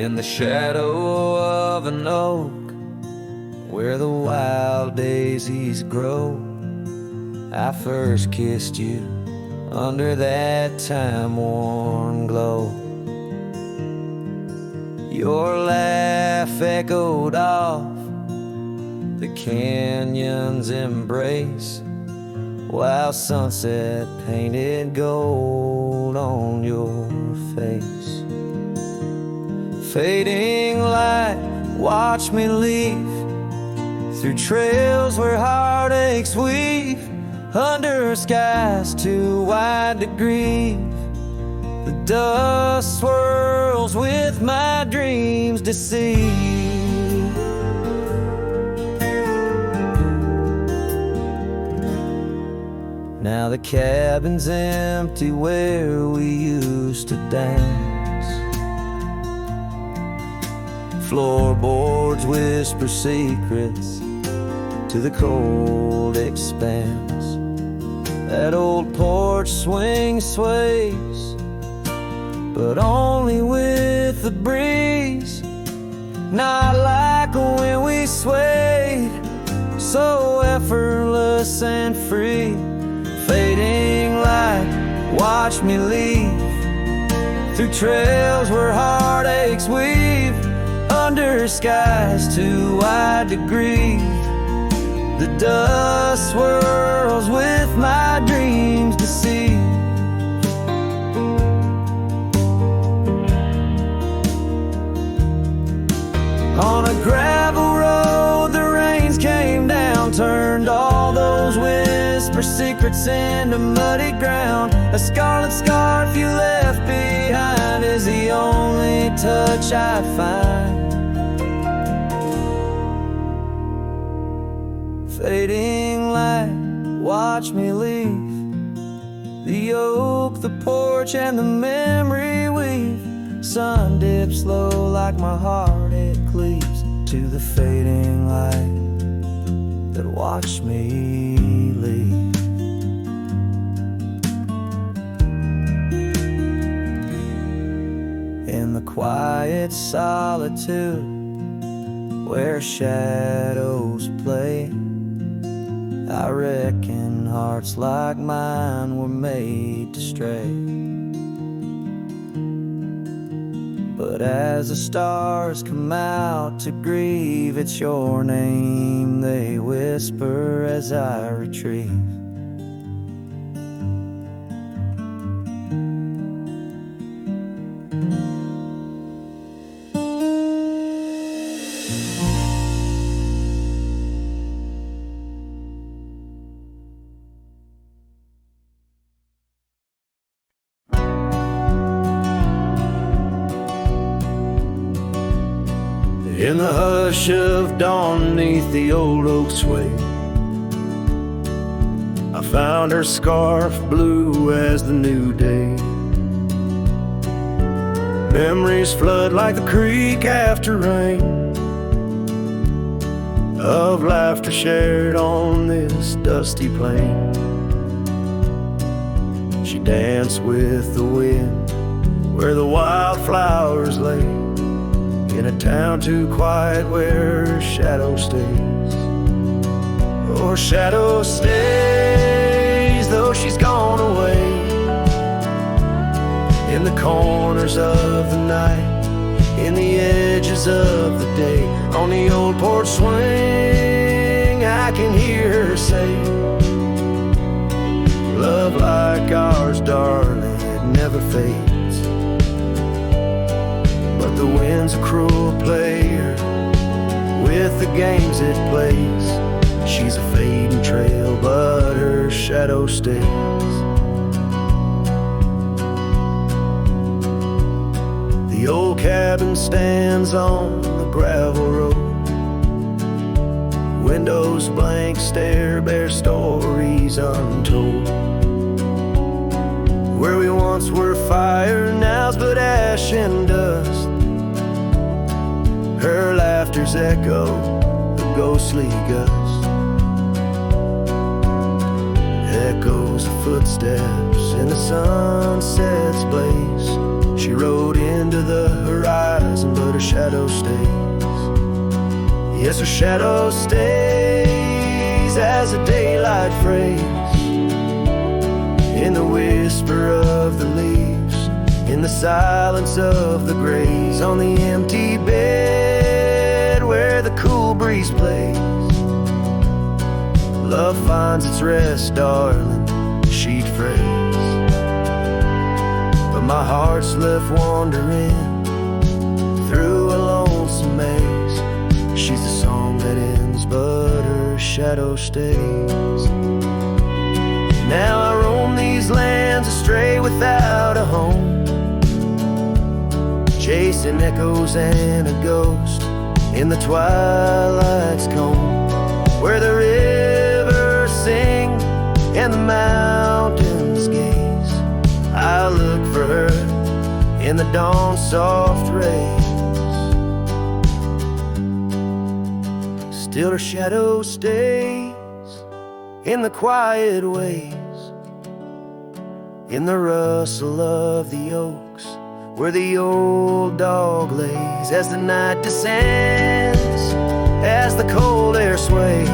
in the shadow of an oak where the wild daisies grow. I first kissed you under that time-worn glow. Your laugh echoed off the canyon's embrace, while sunset painted gold on your face. Fading light, watch me leave through trails where heartaches weave, under skies too wide to grieve. The dust swirls with my dreams deceived. Now the cabin's empty where we used to dance. Floorboards whisper secrets to the cold expanse. That old porch swing sways, but only with the breeze. Not like when we swayed, so effortless and free. Fading light, watch me leave through trails where heartaches weave, under skies too wide to grieve. The dust swirls with my dreams deceived. On a gravel road the rains came down, turned all those whisper secrets into muddy ground. A scarlet scarf you left behind is the only touch I find. Fading light, watch me leave the oak, the porch, and the memory weave. Sun dips low like my heart, it cleaves to the fading light that watched me leave. In the quiet solitude where shadows play, I reckon hearts like mine were made to stray. But as the stars come out to grieve, it's your name they whisper as I retrieve. In the hush of dawn neath the old oak sway, I found her scarf blue as the new day. Memories flood like the creek after rain, of laughter shared on this dusty plain. She danced with the wind where the wildflowers lay, in a town too quiet where her shadow stays. Oh, shadow stays, though she's gone away. In the corners of the night, in the edges of the day, on the old porch swing, I can hear her say, love like ours, darling, it never fades. The wind's a cruel player with the games it plays. She's a fading trail, but her shadow stays. The old cabin stands on the gravel road. Windows blank stare, bear stories untold. Where we once were fire, now's but ash and dust. Her laughter's echo, the ghostly gust, echoes her footsteps in the sunset's blaze. She rode into the horizon, but her shadow stays. Yes, her shadow stays as a daylight phrase, in the whisper of the leaves, in the silence of the graves, on the empty bed where the cool breeze plays. Love finds its rest, darling, she'd phrase. But my heart's left wandering through a lonesome maze. She's the song that ends, but her shadow stays. Now I roam these lands astray without a home, chasing echoes and a ghost in the twilight's comb, where the rivers sing and the mountains gaze. I look for her in the dawn's soft rays. Still her shadow stays in the quiet ways, in the rustle of the oaks, where the old dog lays, as the night descends, as the cold air sways.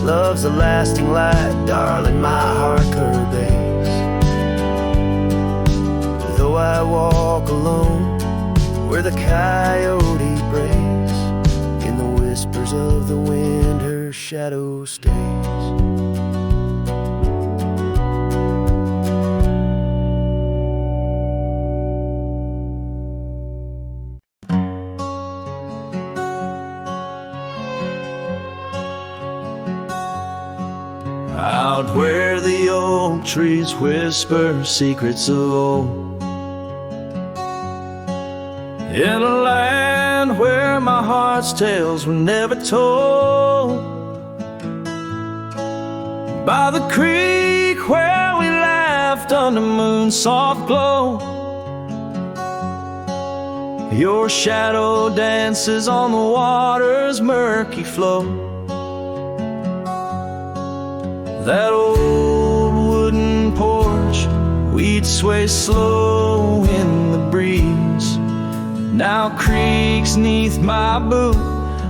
Love's a lasting light, darling, my heart curves. Though I walk alone where the coyote brays, in the whispers of the wind her shadow stays. Out where the oak trees whisper secrets of old, in a land where my heart's tales were never told, by the creek where we laughed under moon's soft glow, your shadow dances on the water's murky flow. That old wooden porch, we'd sway slow in the breeze, now creaks 'neath my boot,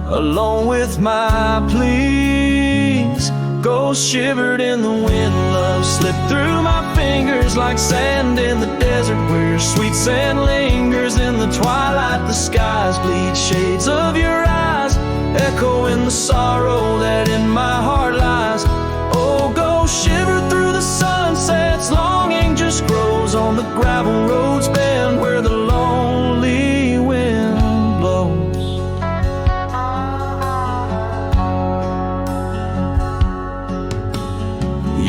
along with my pleas. Ghosts shivered in the wind, love slipped through my fingers like sand in the desert, where your sweet sand lingers. In the twilight the skies bleed shades of your eyes, echoing the sorrow that in my heart lies. Oh, go shiver through the sunsets, longing just grows on the gravel roads bend, where the lonely wind blows.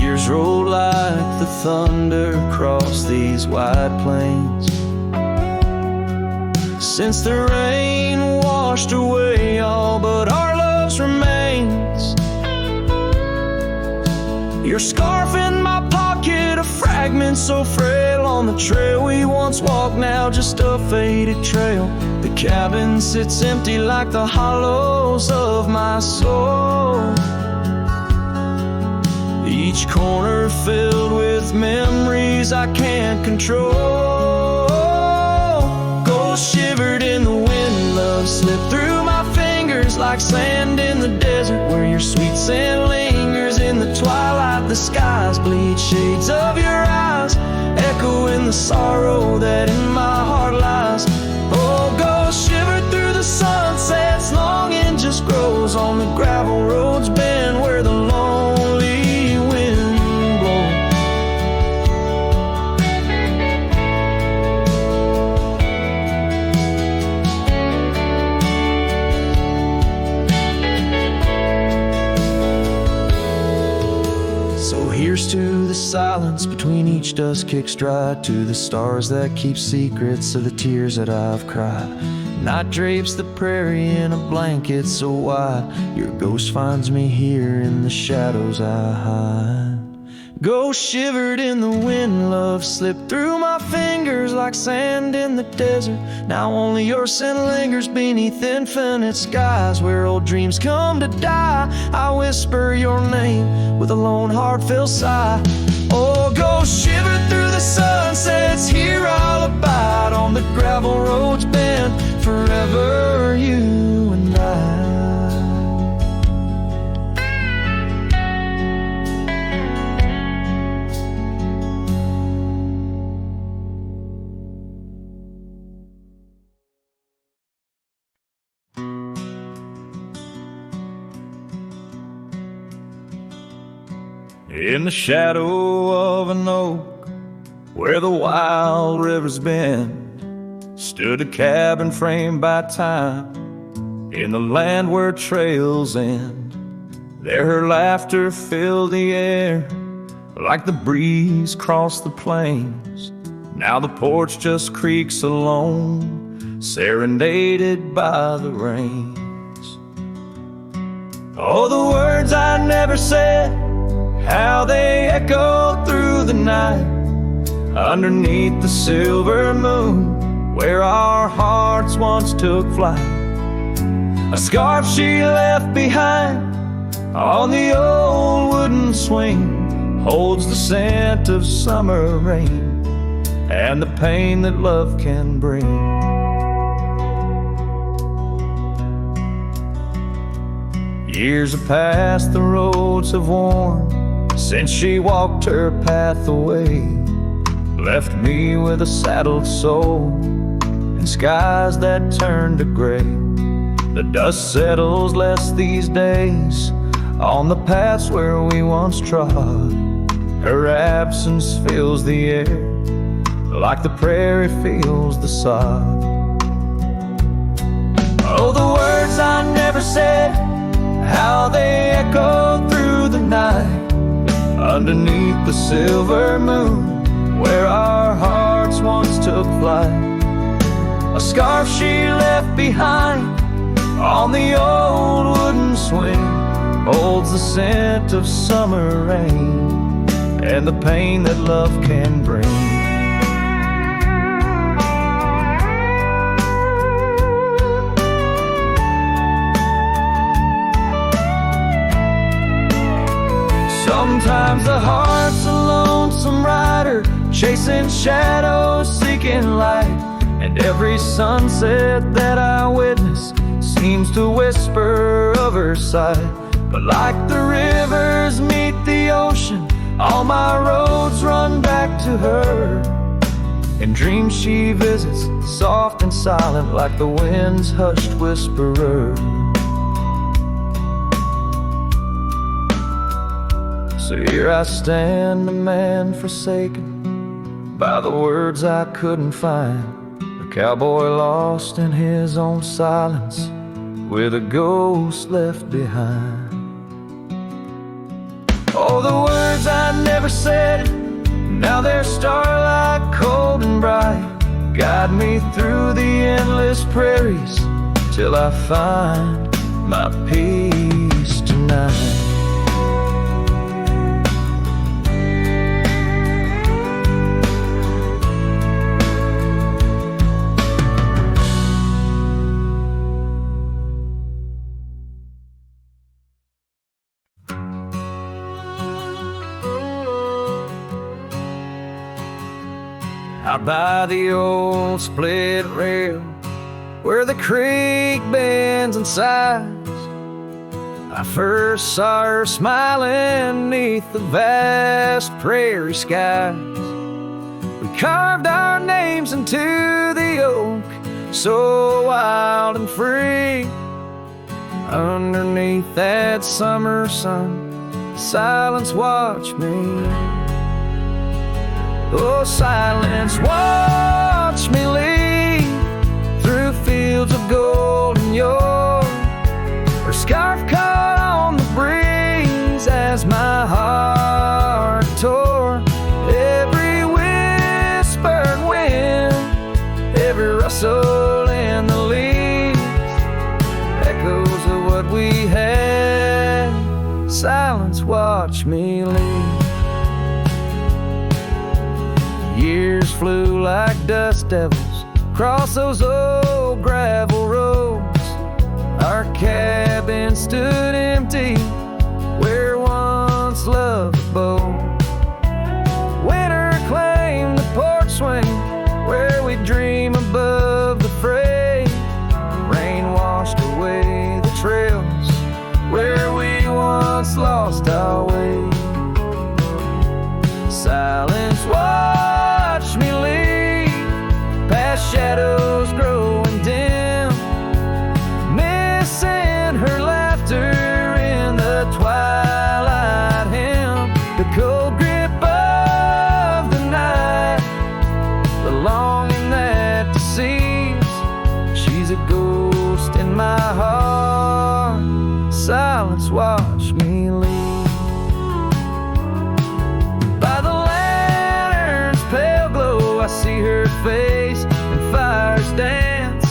Years roll like the thunder across these wide plains, since the rain washed away all but our love's remains. Your scarf in my pocket, a fragment so frail, on the trail we once walked, now just a faded trail. The cabin sits empty like the hollows of my soul, each corner filled with memories I can't control. Ghosts shivered in the wind, love slipped through my fingers like sand in the desert, where your sweet sand lingers. In the twilight the skies bleed shades of your eyes, echoing the sorrow that in my heart lies. Oh, ghosts shiver through the sunsets, longing just grows on the gravel roads bend, where the lonely wind blows. Here's to the silence between each dust-kicked stride, to the stars that keep secrets of the tears that I've cried. Night drapes the prairie in a blanket so wide, your ghost finds me here in the shadows I hide. Ghost shivered in the wind, love slipped through my fingers like sand in the desert. Now only your scent lingers beneath infinite skies where old dreams come to die. I whisper your name with a lone heartfelt sigh. Oh, ghost shivered through the sunsets, here I'll abide on the gravel roads bend forever, you and I. In the shadow of an oak, where the wild rivers bend, stood a cabin framed by time, in the land where trails end. There her laughter filled the air, like the breeze crossed the plains. Now the porch just creaks alone, serenaded by the rains. Oh, the words I never said, how they echoed through the night, underneath the silver moon, where our hearts once took flight. A scarf she left behind on the old wooden swing holds the scent of summer rain and the pain that love can bring. Years have passed, the roads have worn since she walked her path away, left me with a saddled soul and skies that turn to gray. The dust settles less these days on the paths where we once trod. Her absence fills the air like the prairie feels the sod. Oh, the words I never said, how they echoed through the night, underneath the silver moon, where our hearts once took flight. A scarf she left behind on the old wooden swing holds the scent of summer rain and the pain that love can bring. Sometimes the heart's a lonesome rider, chasing shadows, seeking light. And every sunset that I witness seems to whisper of her sight. But like the rivers meet the ocean, all my roads run back to her. In dreams she visits, soft and silent, like the wind's hushed whisperer. So here I stand, a man forsaken by the words I couldn't find, a cowboy lost in his own silence, with a ghost left behind. Oh, the words I never said, now they're starlight cold and bright, guide me through the endless prairies till I find my peace tonight. Out by the old split rail, where the creek bends and sighs, I first saw her smiling neath the vast prairie skies. We carved our names into the oak, so wild and free. Underneath that summer sun, silence watched me. Oh, silence, watch me lead through fields of gold and yore. Her scarf caught on the breeze as my heart tore. Every whispered wind, every rustle in the leaves, echoes of what we had. Silence, watch me lead. Years flew like dust devils across those old gravel roads. Our cabin stood empty where once loved abode. Winter claimed the porch swing where we dream above the fray. Rain washed away the trails where we once lost our way. Silence watched me leave past shadows growing dim, missing her laughter in the twilight hymn. The cold grip of the night, the longing that deceives. She's a ghost in my heart. Silence watched me leave. By the lantern's pale glow, I see her face and fires dance.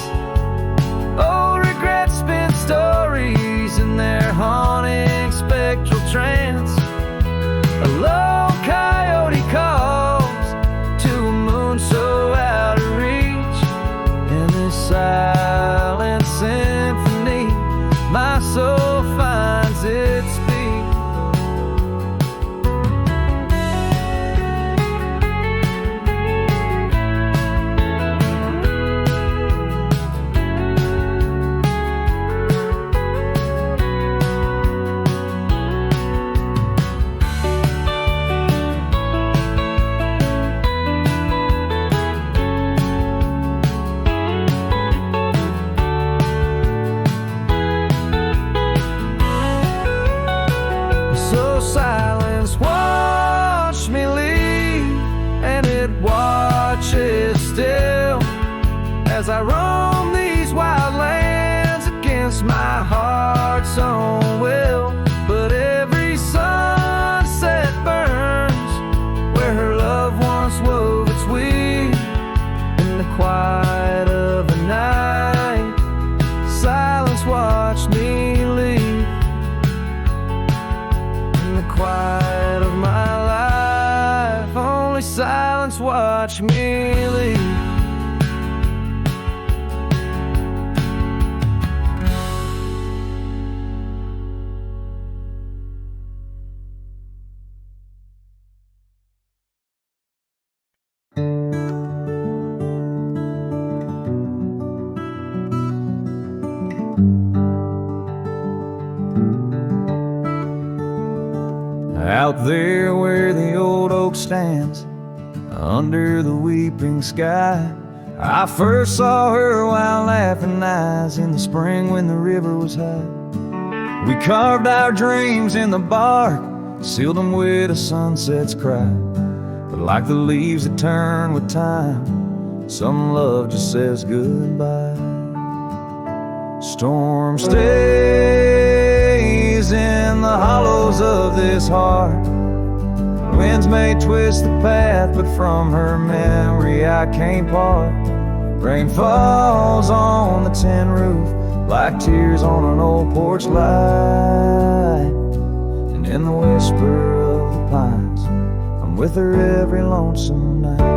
Old regrets spin stories in their haunting spectral trance. A lone coyote calls to a moon so out of reach. In this silent symphony, my soul finds its speech. So silence watched me leave, and it watches still as I roam these wild lands against my heart's own will. But every sunset burns where her love once wove its weave. In the quiet of the night, silence watched me leave. Quiet of my life, only silence watch me leave. Out there where the old oak stands, under the weeping sky, I first saw her while laughing eyes in the spring when the river was high. We carved our dreams in the bark, sealed them with a sunset's cry. But like the leaves that turn with time, some love just says goodbye. Storm stays in the hollows of this heart. Winds may twist the path, but from her memory I can't part. Rain falls on the tin roof like tears on an old porch light. And in the whisper of the pines, I'm with her every lonesome night.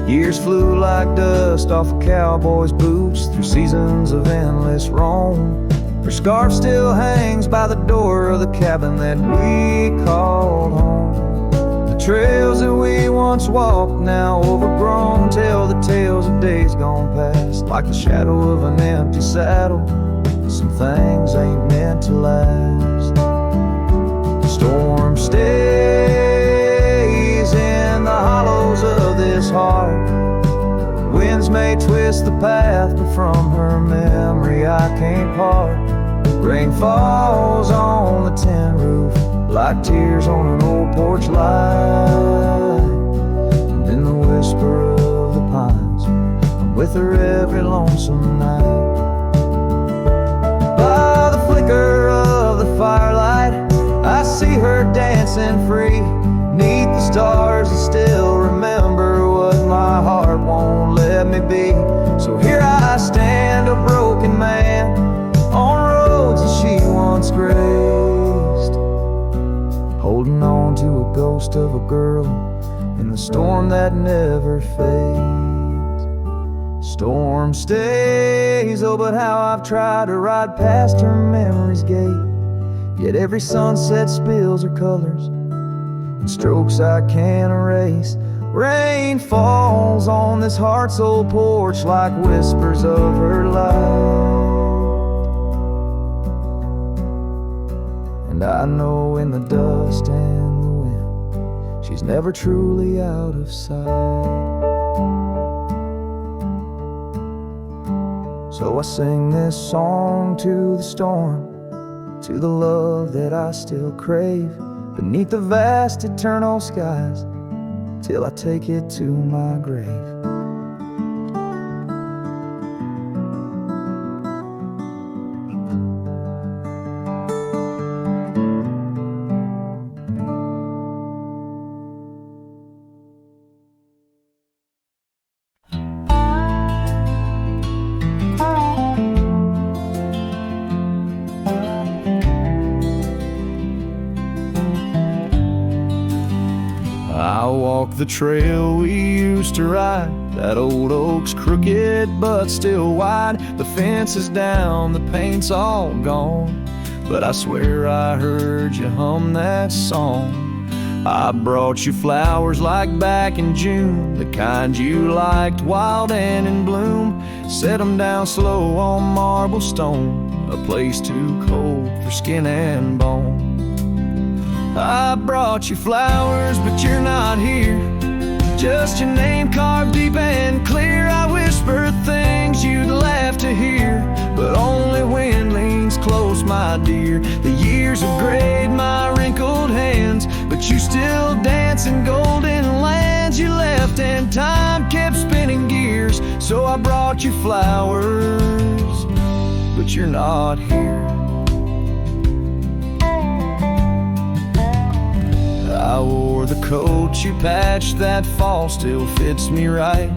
Years flew like dust off a cowboy's boots through seasons of endless roam. Her scarf still hangs by the door of the cabin that we called home. The trails that we once walked, now overgrown, tell the tales of days gone past. Like the shadow of an empty saddle, some things ain't meant to last. The storm stays in the hollows of this heart. Winds may twist the path, but from her memory I can't part. Rain falls on the tin roof like tears on an old porch light. And in the whisper of the pines, I'm with her every lonesome night. By the flicker of the firelight, I see her dancing free. Neath the stars and still remember what my heart won't let me be. So here I stand, a broken girl in the storm that never fades. Storm stays, oh, but how I've tried to ride past her memory's gate. Yet every sunset spills her colors in strokes I can't erase. Rain falls on this heart-soul porch like whispers of her life. And I know in the dust and the wind, she's never truly out of sight. So I sing this song to the storm, to the love that I still crave, beneath the vast eternal skies, till I take it to my grave. I walk the trail we used to ride. That old oak's crooked but still wide. The fence is down, the paint's all gone, but I swear I heard you hum that song. I brought you flowers like back in June, the kind you liked, wild and in bloom. Set 'em down slow on marble stone, a place too cold for skin and bone. I brought you flowers, but you're not here. Just your name carved deep and clear. I whisper things you'd laugh to hear, but only wind leans close, my dear. The years have grayed my wrinkled hands, but you still dance in golden lands you left, and time kept spinning gears. So I brought you flowers, but you're not here. I wore the coat you patched that fall, still fits me right.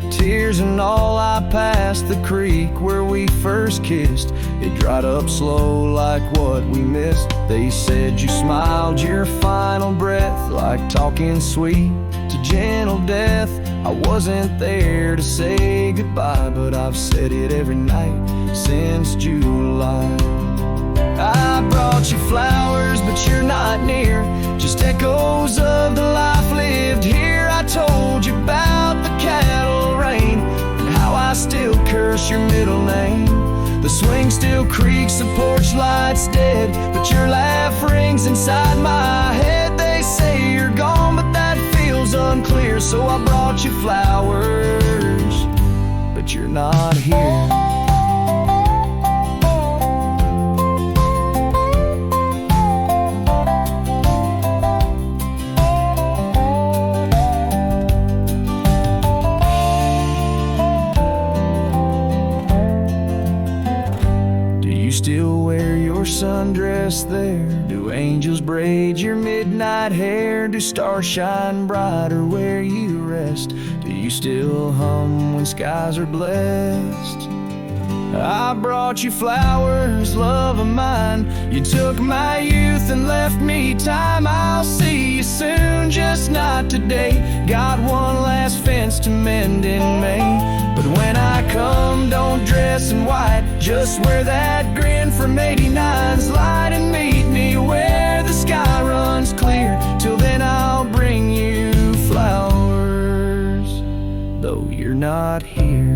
Tears and all, I passed the creek where we first kissed. It dried up slow like what we missed. They said you smiled your final breath, like talking sweet to gentle death. I wasn't there to say goodbye, but I've said it every night since July. I brought you flowers, but you're not near. Just echoes of the life lived here. I told you about the cattle rain and how I still curse your middle name. The swing still creaks, the porch light's dead, but your laugh rings inside my head. They say you're gone, but that feels unclear. So I brought you flowers, but you're not here. Still wear your sundress there? Do angels braid your midnight hair? Do stars shine brighter where you rest? Do you still hum when skies are blessed? I brought you flowers, love of mine. You took my youth and left me time. I'll see you soon, just not today. Got one last fence to mend in May. But when I come, don't dress in white. Just wear that grin from 89's light and meet me where the sky runs clear. Till then I'll bring you flowers, though you're not here.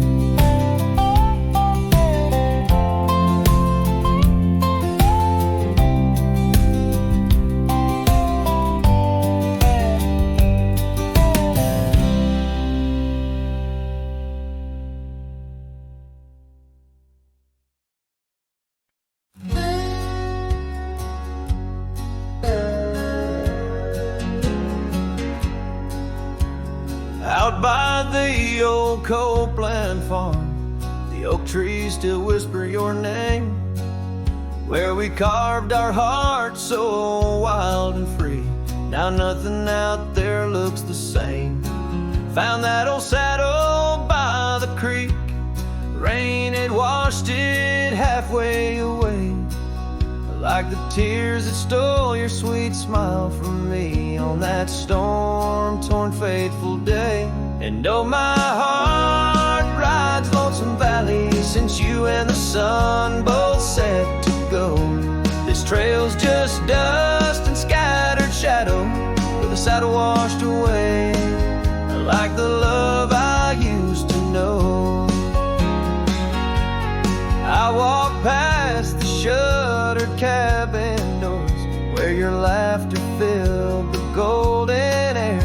Out by the old Copeland farm, the oak trees still whisper your name. Where we carved our hearts so wild and free, now nothing out there looks the same. Found that old saddle by the creek, rain had washed it halfway away. like the tears that stole your sweet smile from me on that storm-torn fateful day. And oh, my heart rides lonesome valley since you and the sun both set to go. This trail's just dust and scattered shadow, with the saddle washed away, like the love I used to know. I walk past the shuttered cabin doors where your laughter filled the golden air.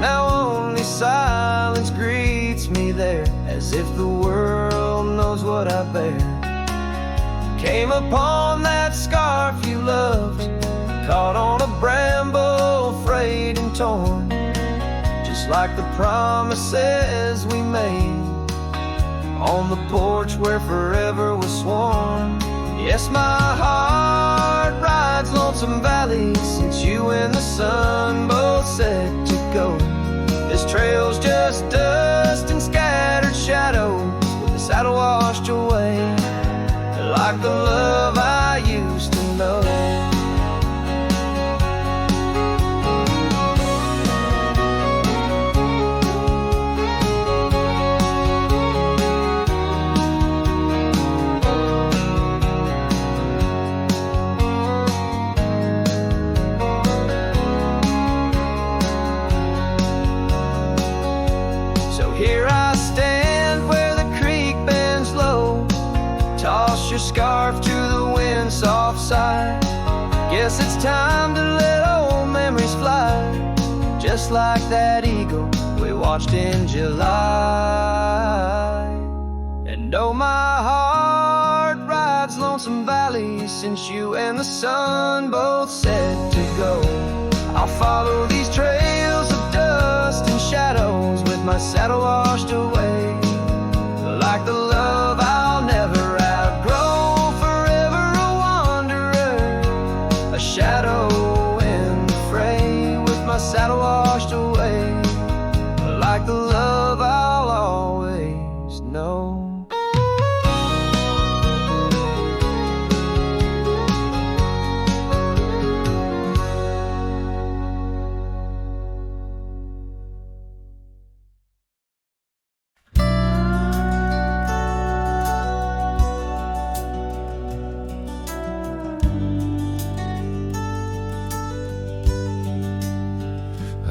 Now only silence greets me there, as if the world knows what I bear. Came upon that scarf you loved, caught on a bramble, frayed and torn, just like the promises we made on the porch where forever was sworn. Yes, my heart rides lonesome valley since you and the sun both set to go. This trail's just dust and scattered shadows, with the saddle washed away, like the love I used to know. Scarf to the wind, soft sigh. Guess it's time to let old memories fly, just like that eagle we watched in July. And oh, my heart rides lonesome valley since you and the sun both set to go. I'll follow these trails of dust and shadows, with my saddle washed away, like the love I'll never outgrow. Shadow in the fray, with my saddle washed away, like the love I'll always know.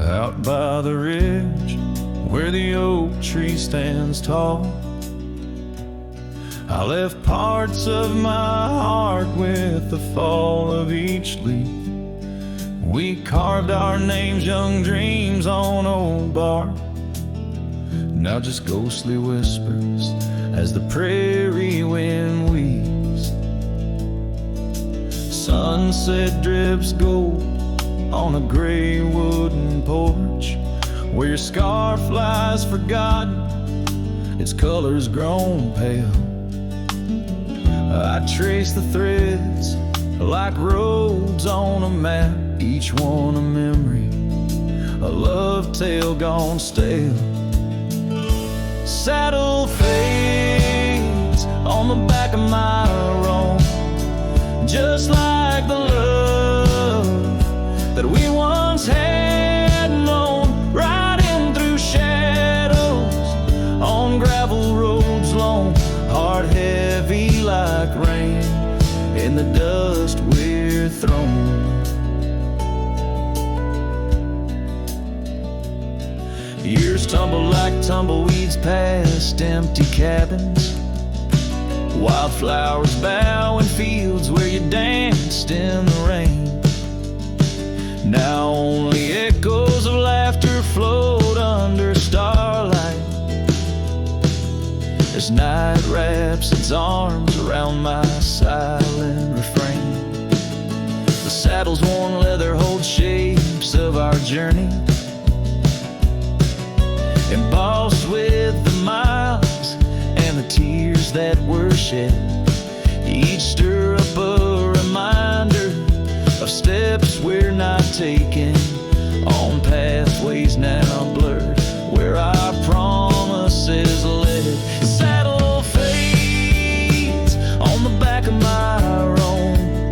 Out by the ridge where the oak tree stands tall, I left parts of my heart with the fall of each leaf. We carved our names, young dreams on old bark, now just ghostly whispers as the prairie wind weaves. Sunset drips gold on a gray wooden porch where your scarf lies forgotten, its colors grown pale. I trace the threads like roads on a map, each one a memory, a love tale gone stale. Saddle fades on the back of my roan, just like the love that we once had known, riding through shadows on gravel roads long, heart heavy like rain in the dust we're thrown. Years tumble like tumbleweeds past empty cabins, wildflowers bow in fields where you danced in the rain. Now only echoes of laughter float under starlight as night wraps its arms around my silent refrain. The saddle's worn leather holds shapes of our journey, embossed with the miles and the tears that were shed. Each stirrup a reminder of steps we're not taking, on pathways now blurred where our promises led. Saddle fades on the back of my roan,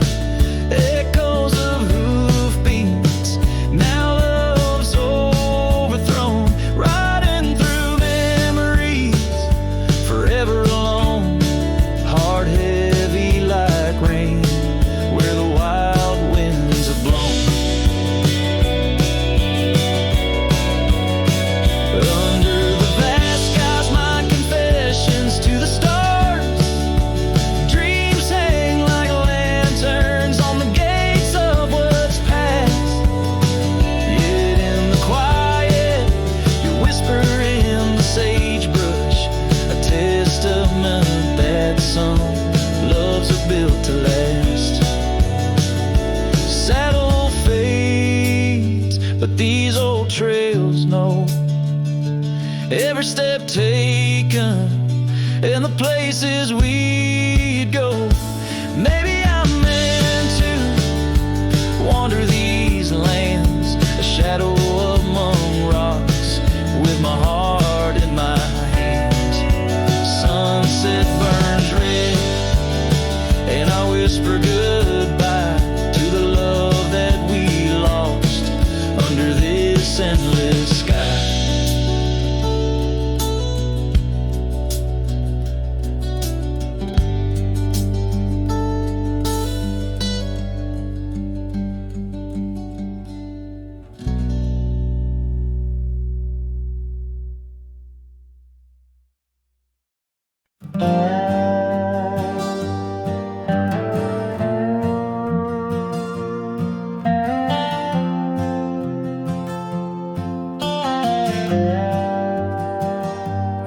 step taken and the places we'd go. Maybe I'm meant to wander these lands, a shadow among rocks, with my heart in my hands. Sunset burns red, and I whisper goodbye to the love that we lost under this endless sky.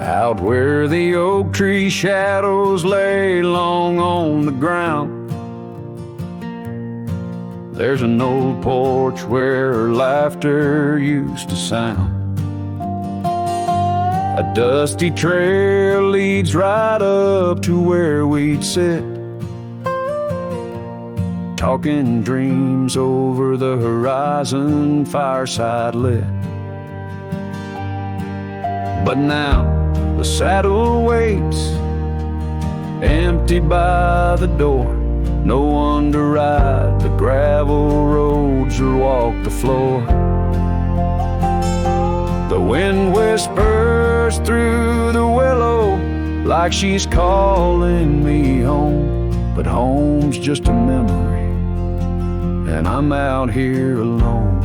Out where the oak tree shadows lay long on the ground, there's an old porch where laughter used to sound. A dusty trail leads right up to where we'd sit, talking dreams over the horizon, fireside lit. But now the saddle waits, empty by the door. No one to ride the gravel roads or walk the floor. The wind whispers through the willow like she's calling me home, but home's just a memory, and I'm out here alone.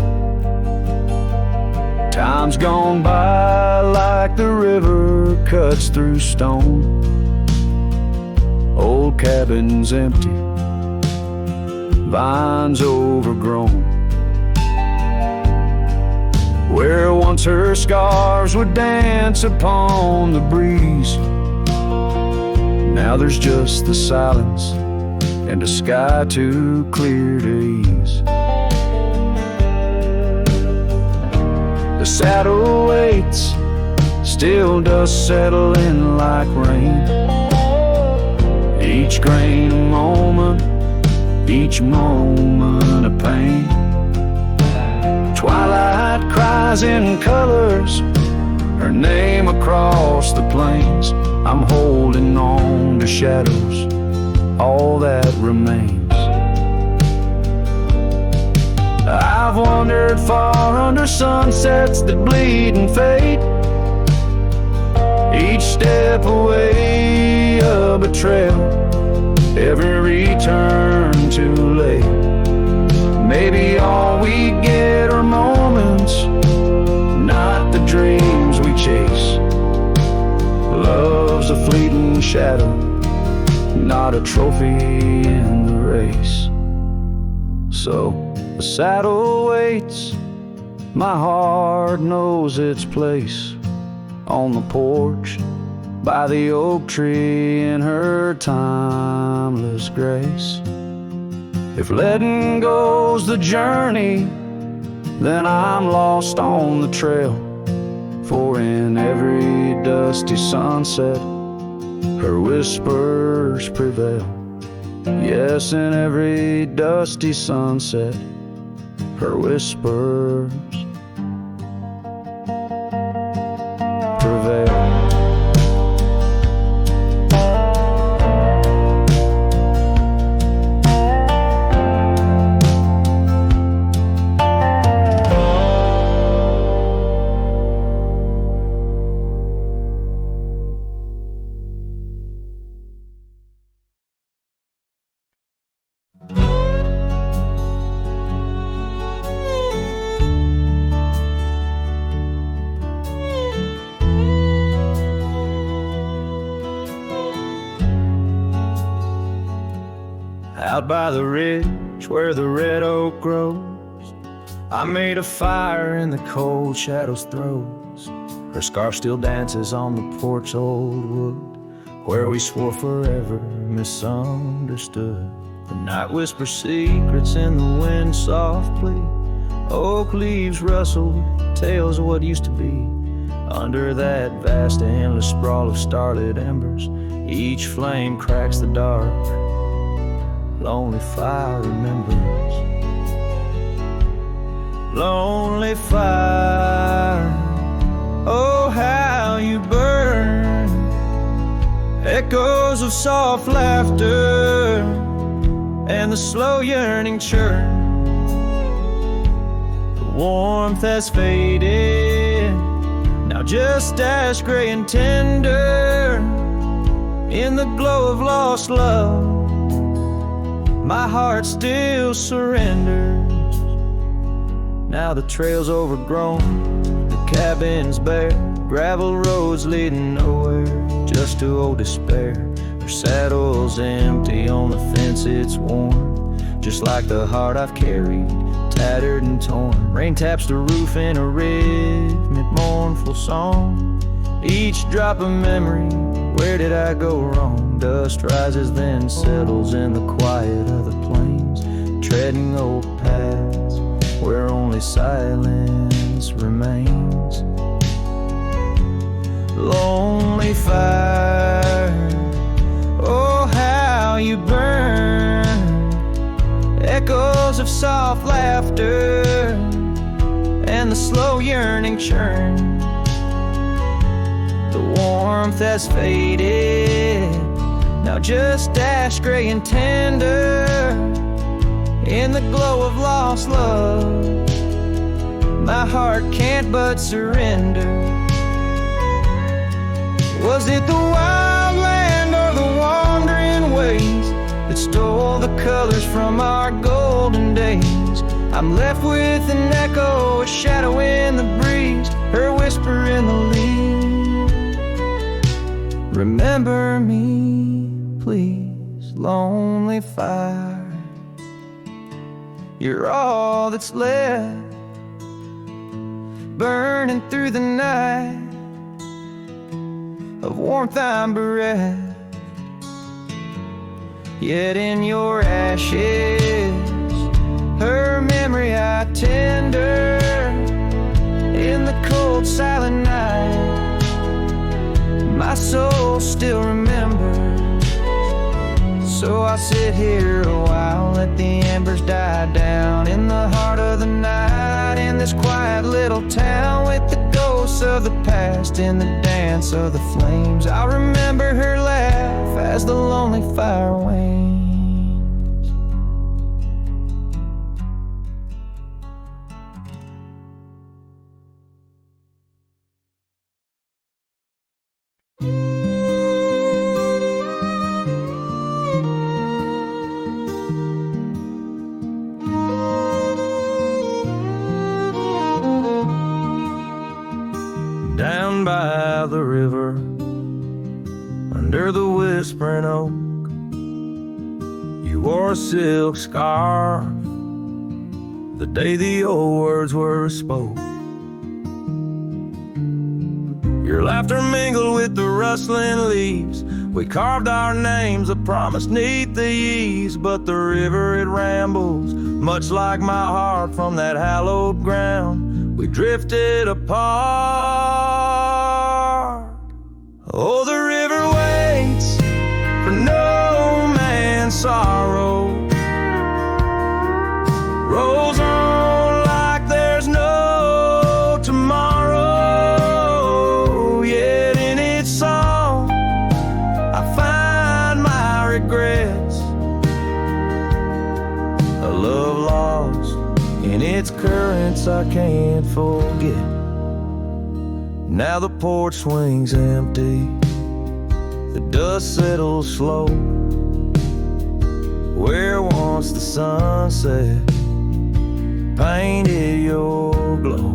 Time's gone by like the river cuts through stone. Old cabins empty, vines overgrown. Where once her scarves would dance upon the breeze, now there's just the silence and a sky too clear to ease. The saddle waits, still dust settle in like rain. Each grain a moment, each moment a pain. Twilight cries in colors, her name across the plains. I'm holding on to shadows, all that remains. I've wandered far under sunsets that bleed and fade, each step away a betrayal, every return too late. Maybe all we get are moments, not the dreams we chase. Love's a fleeting shadow, not a trophy in the race. So the saddle waits, my heart knows its place on the porch by the oak tree in her timeless grace. If letting go's the journey, then I'm lost on the trail. For in every dusty sunset, her whispers prevail. Yes, in every dusty sunset, her whispers prevail. Out by the ridge where the red oak grows, I made a fire in the cold shadow's throes. Her scarf still dances on the porch old wood, where we swore forever, misunderstood. The night whispers secrets in the wind softly. Oak leaves rustle, tales of what used to be. Under that vast endless sprawl of starlit embers, each flame cracks the dark. Lonely fire remembers. Lonely fire, oh how you burn. Echoes of soft laughter and the slow yearning churn. The warmth has faded, now just ash gray and tender. In the glow of lost love, my heart still surrenders. Now the trail's overgrown, the cabin's bare, gravel roads leading nowhere, just to old despair. Her saddle's empty, on the fence it's worn, just like the heart I've carried, tattered and torn. Rain taps the roof in a rhythmic, mournful song. Each drop of memory, where did I go wrong? Dust rises then settles in the quiet of the plains, treading old paths where only silence remains. Lonely fire, oh how you burn. Echoes of soft laughter and the slow yearning churn. The warmth has faded, now just ash gray and tender. In the glow of lost love, my heart can't but surrender. Was it the wild land or the wandering ways that stole the colors from our golden days? I'm left with an echo, a shadow in the breeze, her whisper in the leaves. Remember me, please, lonely fire. You're all that's left, burning through the night. Of warmth I'm bereft, yet in your ashes, her memory I tender. In the cold silent night, my soul still remembers. So I sit here a while, let the embers die down. In the heart of the night, in this quiet little town, with the ghosts of the past in the dance of the flames, I remember her laugh as the lonely fire wanes. Down by the river, under the whispering oak, you wore a silk scarf the day the old words were spoke. Your laughter mingled with the rustling leaves. We carved our names, a promise neath the eaves. But the river, it rambles, much like my heart from that hallowed ground. We drifted apart. Oh, the river waits for no man's sorrow, rolls on like there's no tomorrow. Yet in its song I find my regrets, a love lost in its currents I can't forget. Now the porch swings empty, the dust settles slow, where once the sunset painted your glow.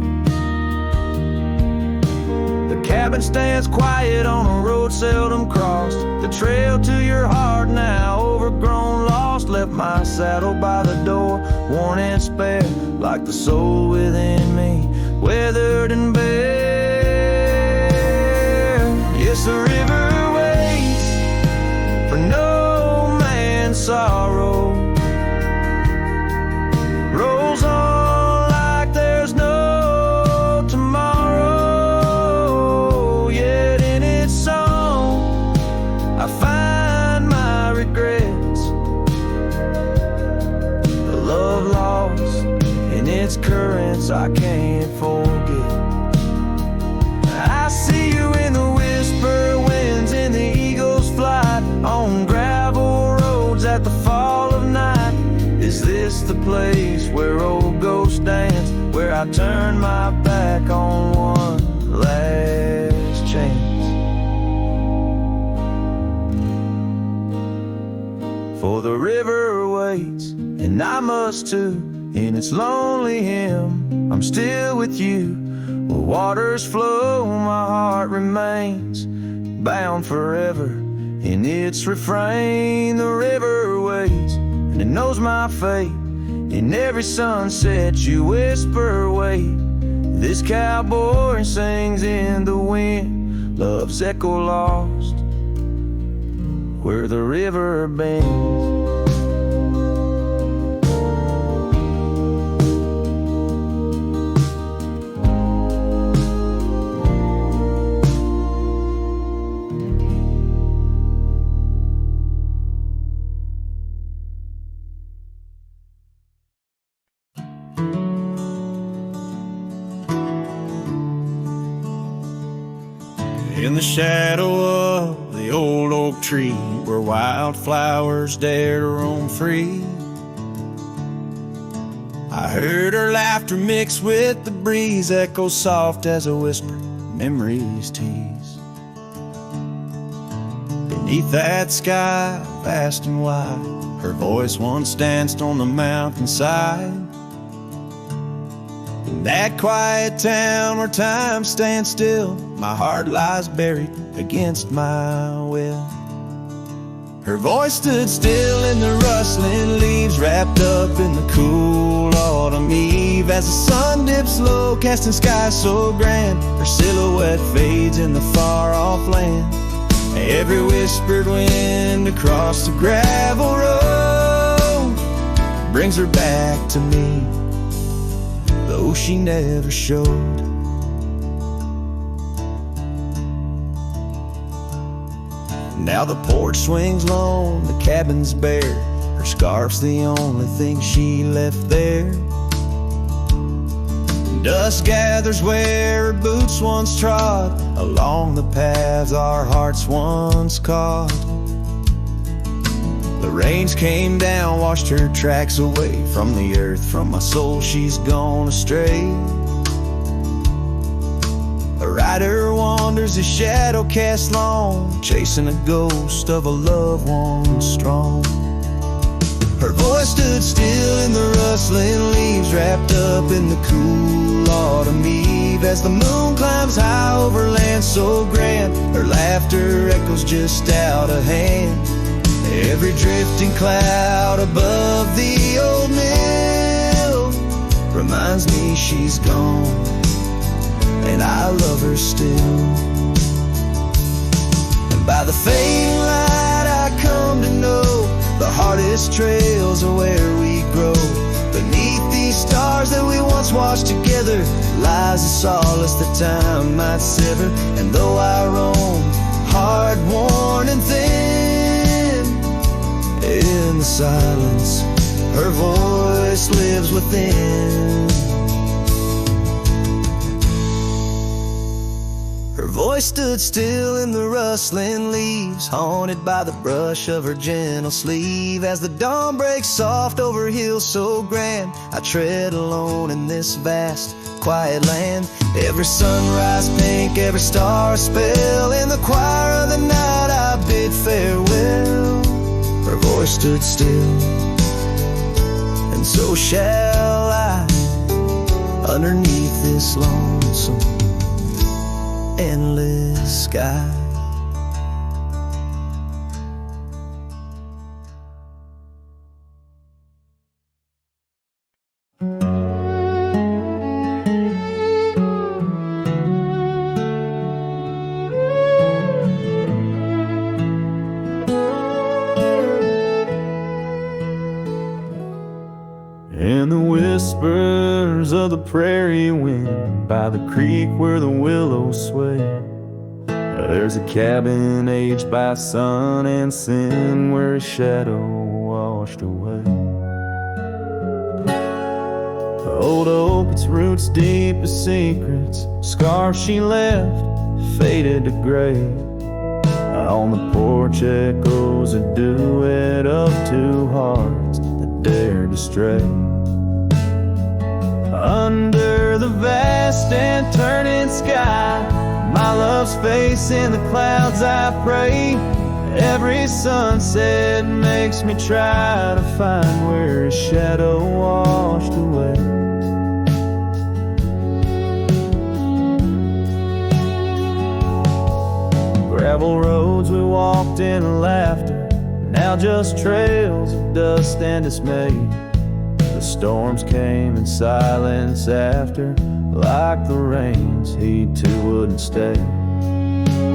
The cabin stands quiet on a road seldom crossed. The trail to your heart now overgrown, lost. Left my saddle by the door, worn and spare, like the soul within me, weathered and bare. Yes, the river waits for no man's sorrow, rolls on like there's no tomorrow. I turn my back on one last chance. For the river waits, and I must too, in its lonely hymn. I'm still with you. Where waters flow, my heart remains bound forever in its refrain. The river waits, and it knows my fate. In every sunset you whisper, wait. This cowboy sings in the wind, love's echo lost where the river bends. In the shadow of the old oak tree, where wildflowers dare to roam free, I heard her laughter mix with the breeze, echo soft as a whisper, memories tease. Beneath that sky, vast and wide, her voice once danced on the mountainside. In that quiet town where time stands still, my heart lies buried against my will. Her voice stood still in the rustling leaves, wrapped up in the cool autumn eve. As the sun dips low, casting skies so grand, her silhouette fades in the far-off land. Every whispered wind across the gravel road brings her back to me, though she never showed. Now the porch swings lone, the cabin's bare, her scarf's the only thing she left there. Dust gathers where her boots once trod, along the paths our hearts once caught. The rains came down, washed her tracks away from the earth, from my soul she's gone astray. A rider wanders, his shadow cast long, chasing a ghost of a loved one strong. Her voice stood still in the rustling leaves, wrapped up in the cool autumn eve. As the moon climbs high over land so grand, her laughter echoes just out of hand. Every drifting cloud above the old mill reminds me she's gone, and I love her still. And by the fading light I come to know, the hardest trails are where we grow. Beneath these stars that we once watched together lies a solace that time might sever. And though I roam, hard, worn and thin, in the silence her voice lives within. Her voice stood still in the rustling leaves, haunted by the brush of her gentle sleeve. As the dawn breaks soft over hills so grand, I tread alone in this vast, quiet land. Every sunrise pink, every star a spell. In the choir of the night I bid farewell. Her voice stood still, and so shall I, underneath this lonesome endless sky. And the whispers of the prairie wind by the creek where the willows sway, there's a cabin aged by sun and sin where a shadow washed away. The old oak, its roots deep as secrets, scarf she left faded to gray. On the porch echoes a duet of two hearts that dared to stray. Under the vast and turning sky, my love's face in the clouds I pray. Every sunset makes me try to find where his shadow washed away. Gravel roads we walked in laughter, now just trails of dust and dismay. The storms came in silence after, like the rains, he too wouldn't stay.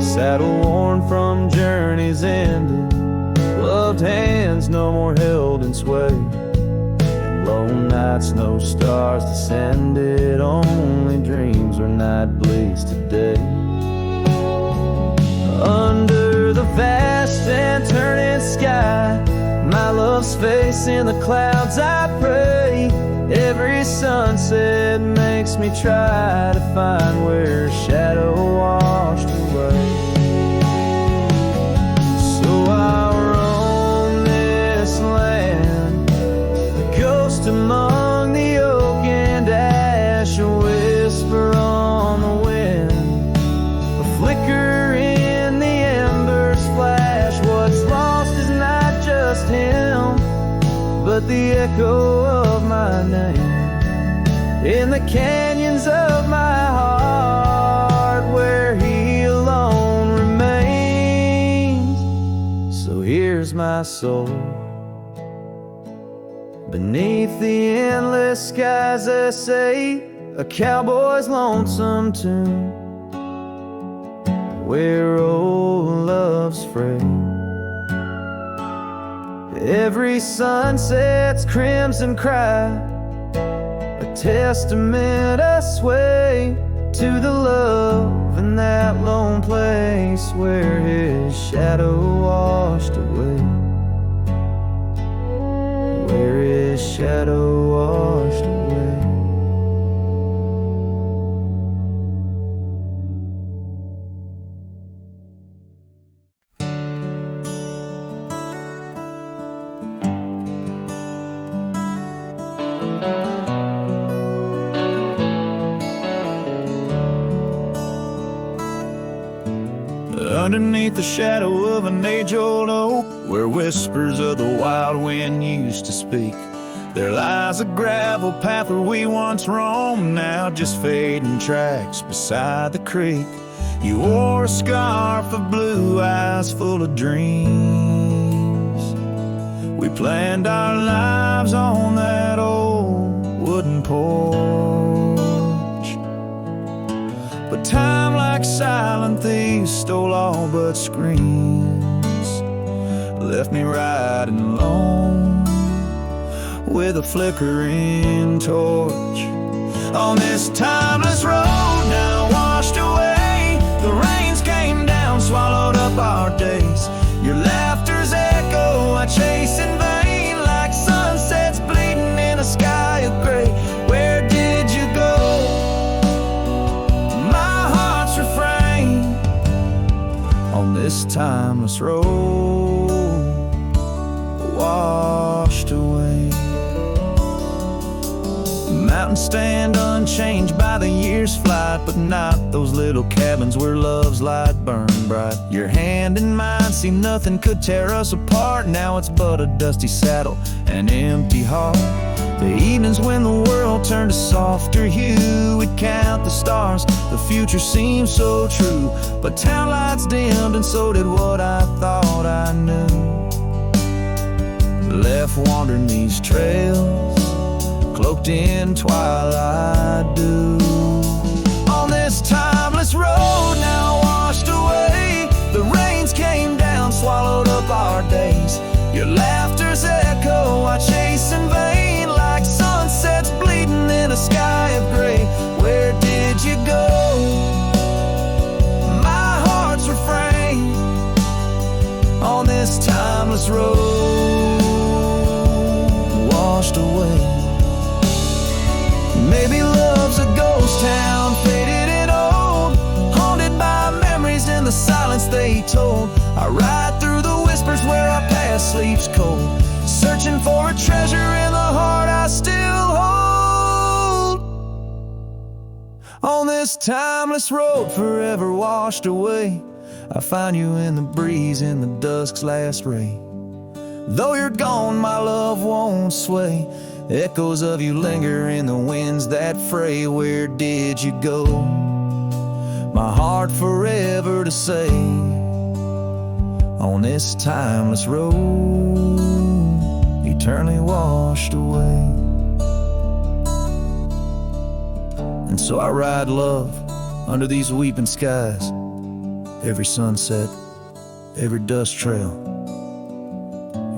Saddle worn from journeys ended, gloved hands no more held in sway. And lone nights, no stars descended, only dreams where night bleeds today. Under the vast and turning sky, my love's face in the clouds I pray. Every sunset makes me try to find where his shadow washed away. So I roam this land, a ghost among the oak and ash, a whisper on the wind, a flicker in the embers flash. What's lost is not just him, but the echo of my name in the canyons of my heart, where he alone remains. So here's my soul beneath the endless skies, they say, a cowboy's lonesome tune, where old love's frayed. Every sunset's crimson cry, a testament I sway to the love in that lone place where his shadow washed away. Where his shadow washed away. Underneath the shadow of an age-old oak, where whispers of the wild wind used to speak, there lies a gravel path where we once roamed, now just fading tracks beside the creek. You wore a scarf of blue eyes full of dreams. We planned our lives on that old wooden porch, but time, like silent thieves, stole all but screams, left me riding alone with a flickering torch on this timeless road now washed away. The rains came down, swallowed up our days. Your laughter's echo I chase in vain, like sunsets bleeding in a sky of gray. Where did you go? My heart's refrain on this timeless road washed away. Mountains stand unchanged by the year's flight, but not those little cabins where love's light burned bright. Your hand in mine, see nothing could tear us apart. Now it's but a dusty saddle, an empty heart. The evenings when the world turned a softer hue, we'd count the stars, the future seemed so true. But town lights dimmed and so did what I thought I knew. Left wandering these trails, cloaked in twilight dew. On this timeless road now washed away, the rains came down, swallowed up our days. Your laughter's echo I chase in vain, like sunsets bleeding in a sky of gray. Where did you go? My heart's refrain on this timeless road washed away. Maybe love's a ghost town, faded and old, haunted by memories in the silence they told. I ride through the whispers where our past sleeps cold, searching for a treasure in the heart I still hold. timeless road forever washed away. I find you in the breeze in the dusk's last ray. Though you're gone, my love won't sway. Echoes of you linger in the winds that fray. Where did you go? My heart forever to say on this timeless road, eternally washed away. And so I ride love under these weeping skies. Every sunset, every dust trail,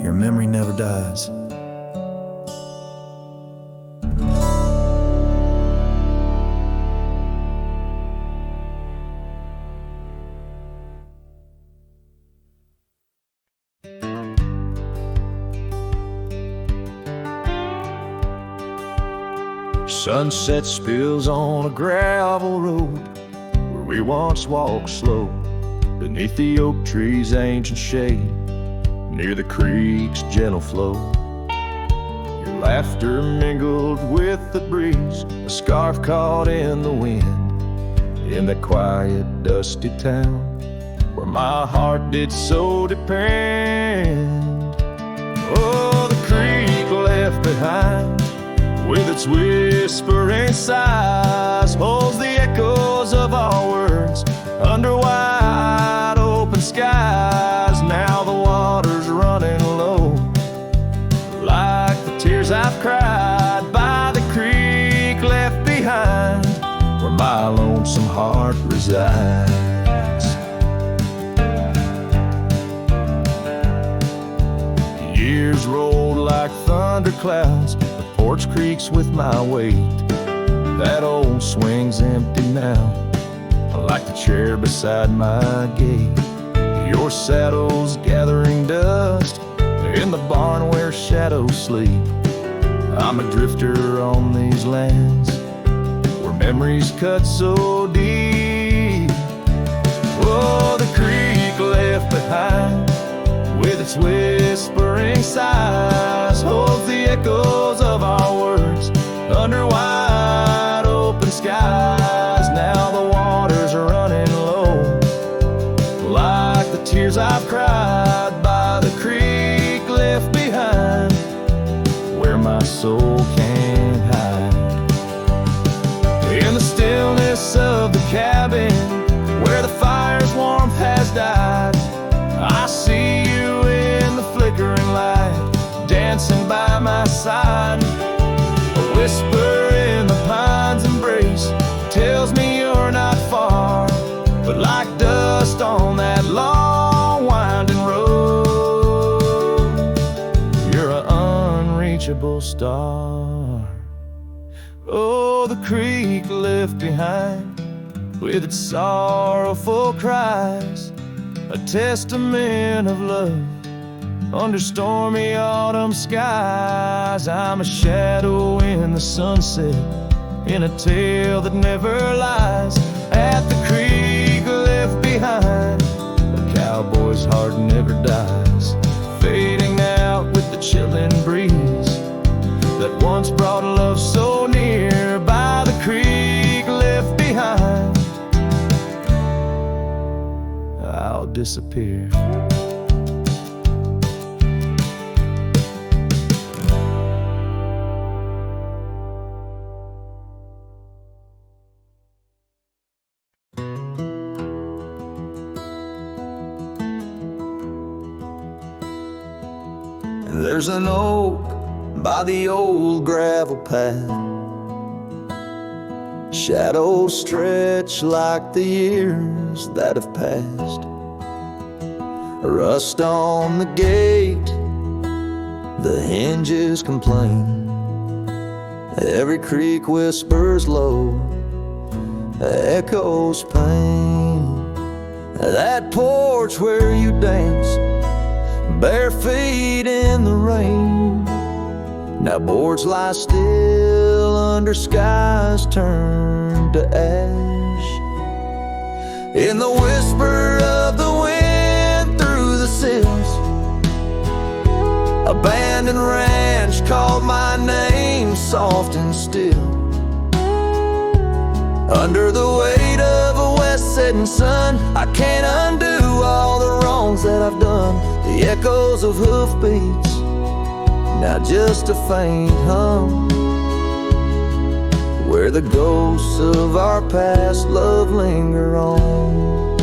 your memory never dies. Sunset spills on a gravel road where we once walked slow, beneath the oak trees' ancient shade, near the creek's gentle flow. Your laughter mingled with the breeze, a scarf caught in the wind, in that quiet, dusty town where my heart did so depend. Oh, the creek left behind, with its whispering sighs, holds the echoes of our words under wide open skies. Now the water's running low, like the tears I've cried by the creek left behind, where my lonesome heart resides. Years rolled like thunderclouds, porch creaks with my weight. That old swing's empty now, like the chair beside my gate. Your saddle's gathering dust in the barn where shadows sleep. I'm a drifter on these lands where memories cut so deep. Oh, the creek left behind, with its whispering sighs, holds the echoes of our words under wide open skies. Now the waters are running low, like the tears I've cried by the creek left behind, where my soul can't hide. In the stillness of the cabin, where the fire's warmth has died, I see you in the flickering light, dancing by my side. A whisper in the pine's embrace tells me you're not far, but like dust on that long winding road, you're an unreachable star. Oh, the creek left behind, with its sorrowful cries, a testament of love under stormy autumn skies. I'm a shadow in the sunset, in a tale that never lies. At the creek left behind, a cowboy's heart never dies, fading out with the chilling breeze that once brought love so near. By the creek left behind, I'll disappear. There's an oak by the old gravel path, shadows stretch like the years that have passed. Rust on the gate, the hinges complain. Every creek whispers low, echoes pain. That porch where you dance, bare feet in the rain. Now boards lie still under skies turned to ash. In the whisper of the wind through the sills, abandoned ranch called my name soft and still. Under the weight of a west setting sun, I can't undo all the wrongs that I've done. The echoes of hoofbeats, now just a faint hum, where the ghosts of our past love linger on.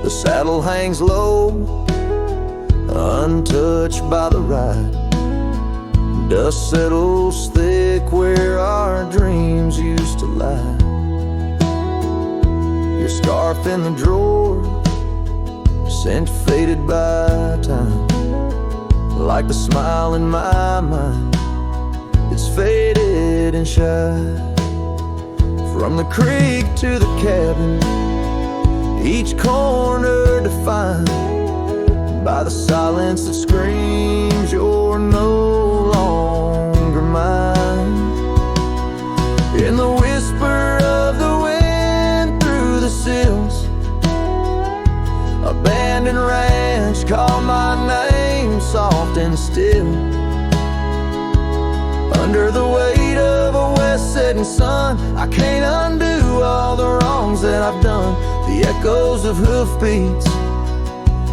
The saddle hangs low, untouched by the ride. Dust settles thick where our dreams used to lie. Your scarf in the drawer, scent faded by time, like the smile in my mind, it's faded and shy. From the creek to the cabin, each corner defined by the silence that screams you're no longer mine. In the whisper of the wind through the sills, abandoned ranch call my name soft and still. Under the weight of a west setting sun, I can't undo all the wrongs that I've done. The echoes of hoofbeats,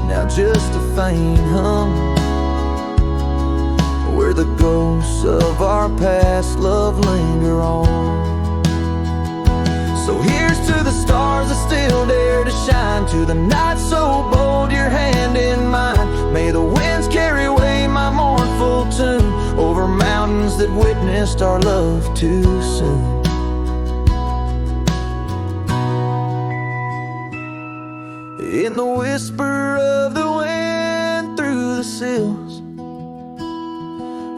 now just a faint hum, where the ghosts of our past love linger on. So here's to the stars that still dare to shine, to the night so bold your hand in mine. May the winds carry away my mournful tune over mountains that witnessed our love too soon. In the whisper of the wind through the sills,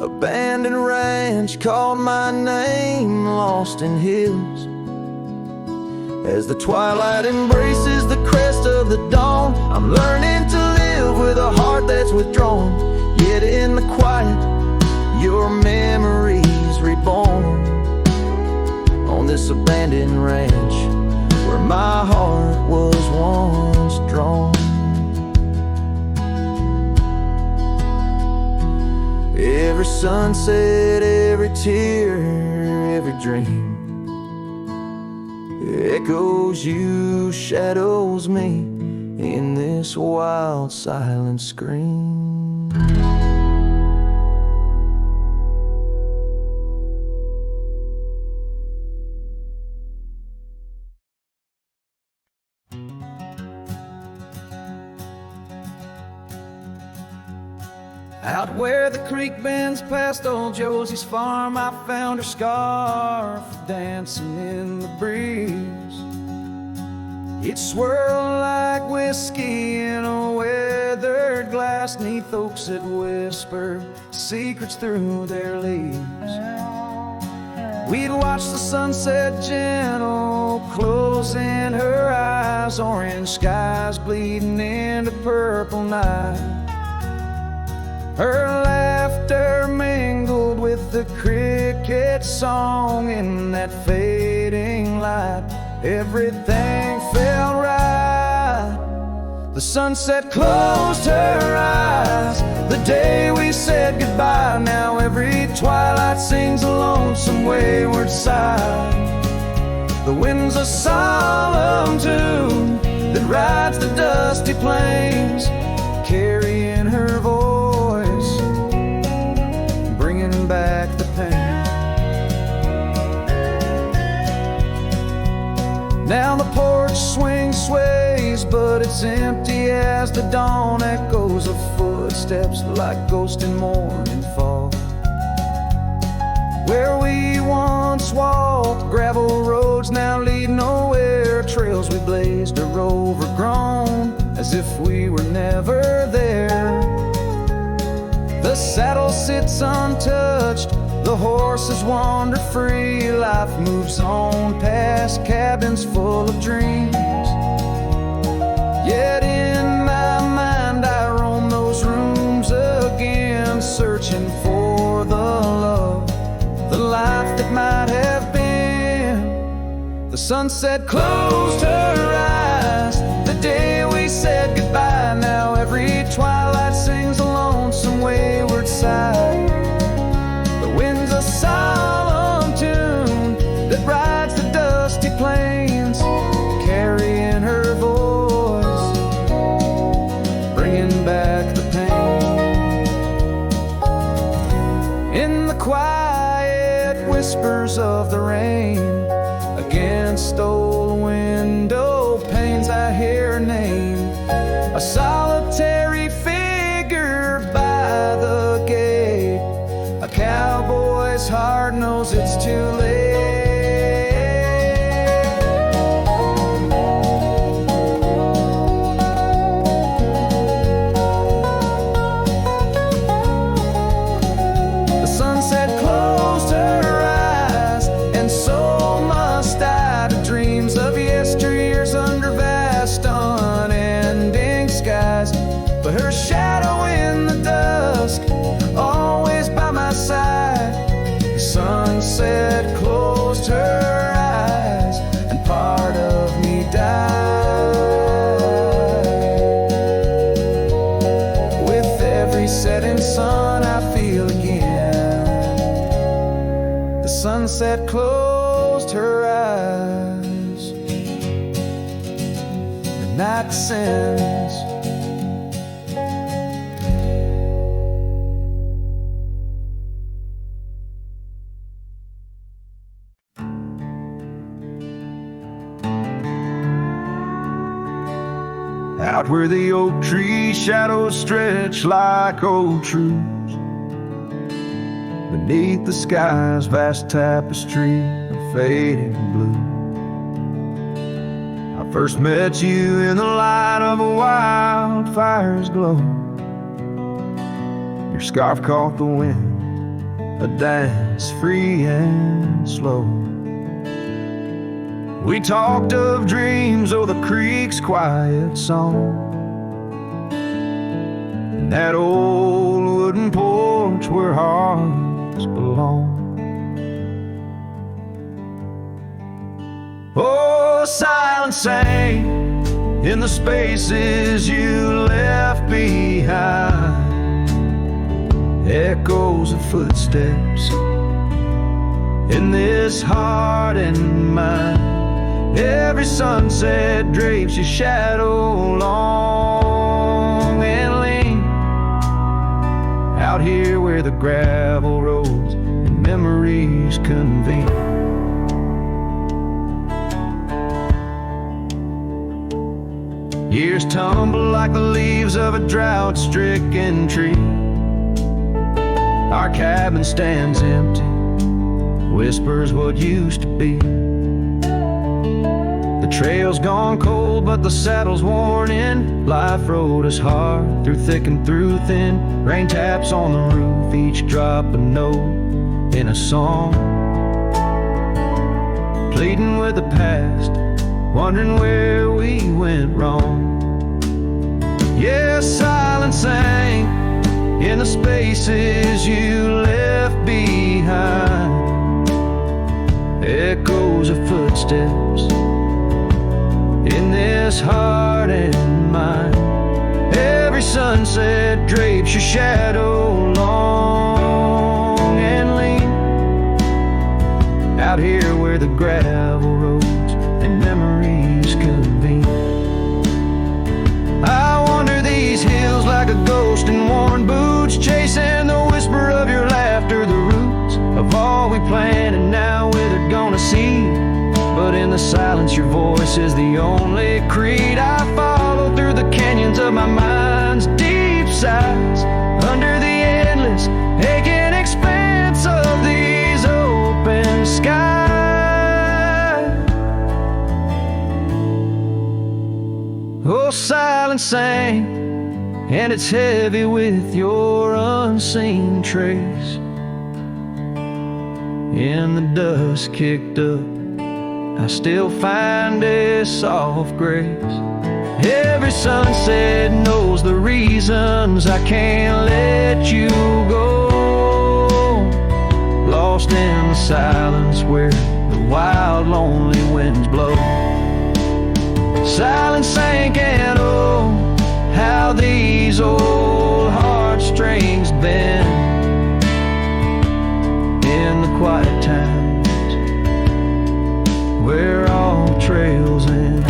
abandoned ranch called my name, lost in hills. As the twilight embraces the crest of the dawn, I'm learning to live with a heart that's withdrawn. Yet in the quiet, your memories reborn on this abandoned ranch where my heart was once drawn. Every sunset, every tear, every dream echoes you, shadows me in this wild silent scream. Out where the creek bends past old Josie's farm, I found her scarf dancing in the breeze. It swirled like whiskey in a weathered glass, 'neath oaks that whisper secrets through their leaves. We'd watch the sunset gentle, closing her eyes, orange skies bleeding into purple night. Her laughter mingled with the cricket song in that fading light. Everything felt right. The sunset closed her eyes the day we said goodbye. Now every twilight sings a lonesome wayward sigh. The wind's a solemn tune that rides the dusty plains, carrying her voice, bringing back the pain. Now the porch swings, sways, but it's empty as the dawn. Echoes of footsteps like ghosts in morning fall. Where we once walked, gravel roads now lead nowhere. Trails we blazed are overgrown, as if we were never there. The saddle sits untouched, the horses wander free. Life moves on past cabins full of dreams. Yet in my mind I roam those rooms again, searching for the love, the life that might have been. The sunset closed her eyes the day we said goodbye. Now every twilight sings a lonesome wayward sigh. The wind's a sigh sunset closed her eyes. The night descends. Out where the oak tree shadows stretch like old truths, beneath the sky's vast tapestry of fading blue. I first met you in the light of a wildfire's glow. Your scarf caught the wind, a dance free and slow. We talked of dreams, oh, the creek's quiet song, and that old wooden porch where hearts belong. Oh, silence sang in the spaces you left behind, echoes of footsteps in this heart and mind. Every sunset drapes your shadow long and lean, out here where the gravel roads and memories convene. Years tumble like the leaves of a drought-stricken tree. Our cabin stands empty, whispers what used to be. The trail's gone cold, but the saddle's worn in. Life rode us hard, through thick and through thin. Rain taps on the roof, each drop a note in a song. Pleading with the past, wondering where we went wrong. Yeah, silence sang in the spaces you left behind, echoes of footsteps in this heart and mind. Every sunset drapes your shadow long and lean, out here where the gravel roads and memories convene. I wander these hills like a ghost in worn boots, chasing the whisper of your laughter, the roots of all we planned and now withered gonna see. But in the silence your voice is the only creed I follow, through the canyons of my mind's deep sighs, under the endless aching expanse of these open skies. Oh, silence sang, and it's heavy with your unseen trace. In the dust kicked up, I still find a soft grace. Every sunset knows the reasons I can't let you go. Lost in the silence where the wild, lonely winds blow. Silence sank and oh, how these old heartstrings bend in the quiet times where all trails end.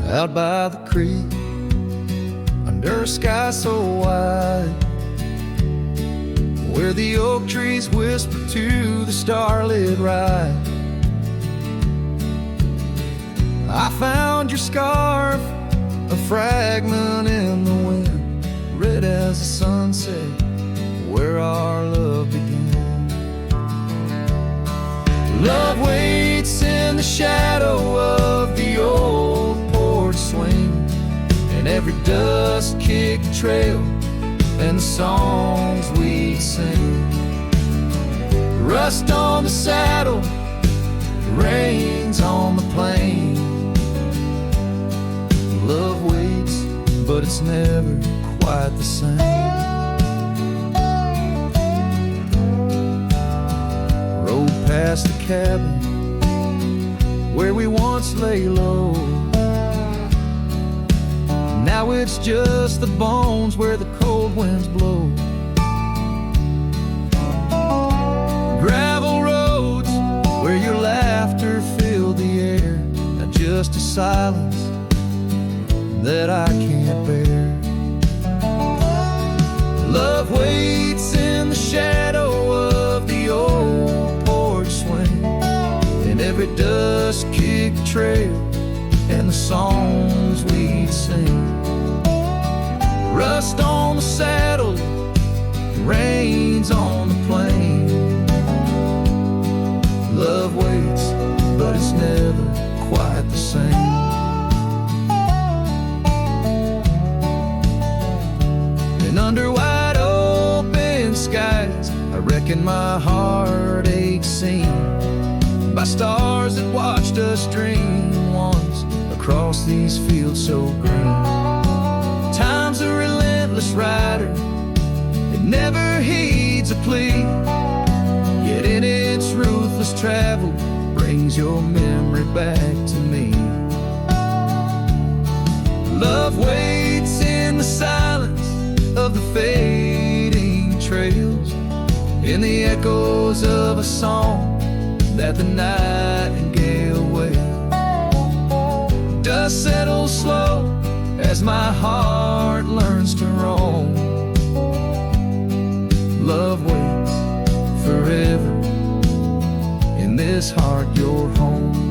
Out by the creek, under a sky so wide, where the oak trees whisper to the starlit ride, I found your scarf, a fragment in the wind, red as the sunset, where our love began. Love waits in the shadow of the old swing, and every dust-kicked trail and the songs we sing. Rust on the saddle, rains on the plain. Love waits, but it's never quite the same. Rode past the cabin where we once lay low. Now it's just the bones where the cold winds blow. Gravel roads where your laughter filled the air. Not just a silence that I can't bear. Love waits in the shadow of the old porch swing, and every dust-kicked trail and the songs we'd sing. Rust on the saddle, rains on the plain. Love waits, but it's never quite the same. And under wide open skies, I reckon my heart aches seen by stars that watched us dream once across these fields so green. Time's a relentless rider, it never heeds a plea, yet in its ruthless travel brings your memory back to me. Love waits in the silence of the fading trails, in the echoes of a song that the nightingale wails. Dust settles slow as my heart learns to roam. Love waits forever, in this heart your home.